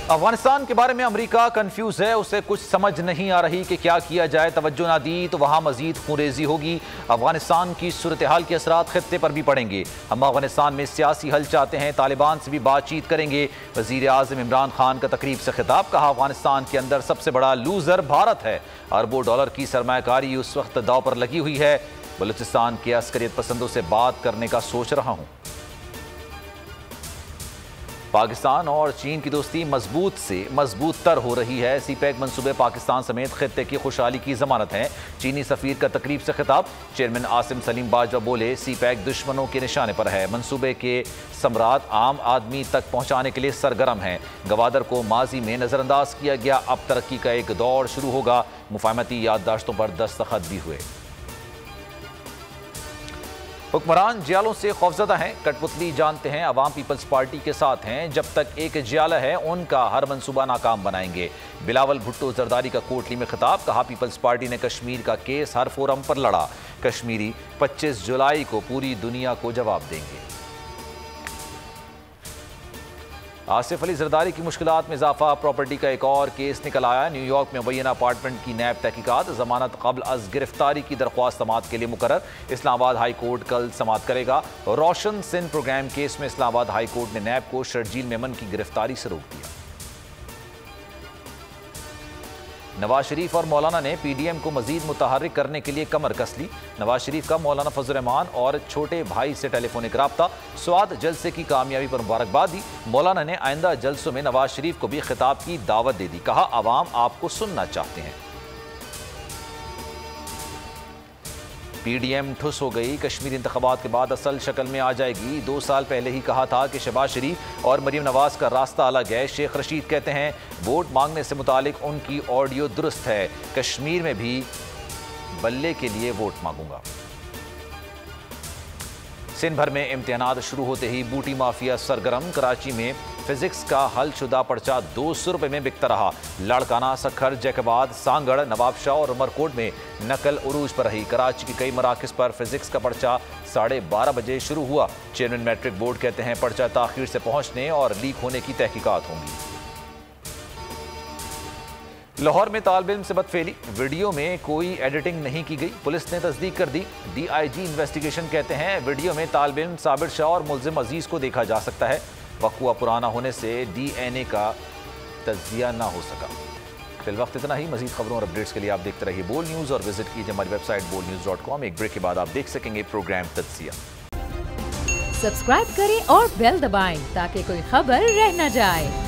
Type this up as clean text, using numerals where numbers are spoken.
अफगानिस्तान के बारे में अमेरिका कंफ्यूज है, उसे कुछ समझ नहीं आ रही कि क्या किया जाए। तवज्जो ना दी तो वहां मजीद खूनरेजी होगी। अफगानिस्तान की सूरत हाल के असरात खित्ते पर भी पड़ेंगे। हम अफगानिस्तान में सियासी हल चाहते हैं, तालिबान से भी बातचीत करेंगे। वजीर आज़म इमरान खान का तकरीब से खिताब, कहा अफगानिस्तान के अंदर सबसे बड़ा लूजर भारत है। अरबों डॉलर की सरमायाकारी उस वक्त दाव पर लगी हुई है। बलूचिस्तान के अस्करियत पसंदों से बात करने का सोच रहा हूं। पाकिस्तान और चीन की दोस्ती मजबूत से मजबूत तर हो रही है। सीपैक मंसूबे पाकिस्तान समेत खित्ते की खुशहाली की जमानत हैं। चीनी सफीर का तकरीब से खिताब, चेयरमैन आसिम सलीम बाजवा बोले सीपैक दुश्मनों के निशाने पर है। मंसूबे के समरात आम आदमी तक पहुंचाने के लिए सरगर्म हैं। गवादर को माजी में नजरअंदाज किया गया, अब तरक्की का एक दौर शुरू होगा। मुफाहमती याददाश्तों पर दस्तखत भी हुए। हुक्मरान जियालों से खौफजदा हैं। कठपुतली जानते हैं अवाम पीपल्स पार्टी के साथ हैं। जब तक एक जियाला है उनका हर मंसूबा नाकाम बनाएंगे। बिलावल भुट्टो जरदारी का कोटली में खिताब, कहा पीपल्स पार्टी ने कश्मीर का केस हर फोरम पर लड़ा। कश्मीरी 25 जुलाई को पूरी दुनिया को जवाब देंगे। आसिफ अली जरदारी की मुश्किलात में इजाफा, प्रॉपर्टी का एक और केस निकल आया। न्यूयॉर्क में मुबैना अपार्टमेंट की नैब तहकीकात, जमानत कबल अज गिरफ्तारी की दरख्वास्त समाअत के लिए मुकर्रर। इस्लामाबाद हाई कोर्ट कल समाअत करेगा। रोशन सिंध प्रोग्राम केस में इस्लामाबाद हाई कोर्ट ने नैब को शर्जील मेमन की गिरफ्तारी से रोक दिया। नवाज शरीफ और मौलाना ने पीडीएम को मजीद मुतहर्रिक करने के लिए कमर कस ली। नवाज शरीफ का मौलाना फजल रहमान और छोटे भाई से टेलीफोनिक राब्ता, स्वाद जलसे की कामयाबी पर मुबारकबाद दी। मौलाना ने आइंदा जलसों में नवाज शरीफ को भी खिताब की दावत दे दी, कहा आवाम आपको सुनना चाहते हैं। पीडीएम ठुस हो गई, कश्मीर इंतखाबात के बाद असल शक्ल में आ जाएगी। 2 साल पहले ही कहा था कि शहबाज शरीफ और मरीम नवाज का रास्ता अलग है। शेख रशीद कहते हैं वोट मांगने से मुतालिक उनकी ऑडियो दुरुस्त है। कश्मीर में भी बल्ले के लिए वोट मांगूंगा। सिंध भर में इम्तिहानात शुरू होते ही बूटी माफिया सरगर्म। कराची में फिजिक्स का हल शुदा पर्चा 200 रुपये में बिकता रहा। लाड़काना, सखर, जैकबाद, सांगड़, नवाबशाह और उमरकोट में नकल उरूज पर रही। कराची के कई मराकज़ पर फिजिक्स का पर्चा 12:30 बजे शुरू हुआ। चेयरमैन मैट्रिक बोर्ड कहते हैं पर्चा ताखीर से पहुंचने और लीक होने की तहकीकात होंगी। लाहौर में तालिब इल्म से बदफेली, वीडियो में कोई एडिटिंग नहीं की गई, पुलिस ने तस्दीक कर दी। डीआईजी इन्वेस्टिगेशन कहते हैं वीडियो में तालिब इल्म साबिर शाह और मुल्जिम अजीज को देखा जा सकता है। वक़ुआ पुराना होने से डीएनए का तज्जिया ना हो सका। फिल वक्त इतना ही। मजीद खबरों और अपडेट्स के लिए आप देखते रहिए बोल न्यूज़ और विजिट कीजिए हमारी वेबसाइट bolnews.com। एक ब्रेक के बाद आप देख सकेंगे प्रोग्राम तज्जिया। सब्सक्राइब करें और बेल दबाएं ताकि कोई खबर रह न जाए।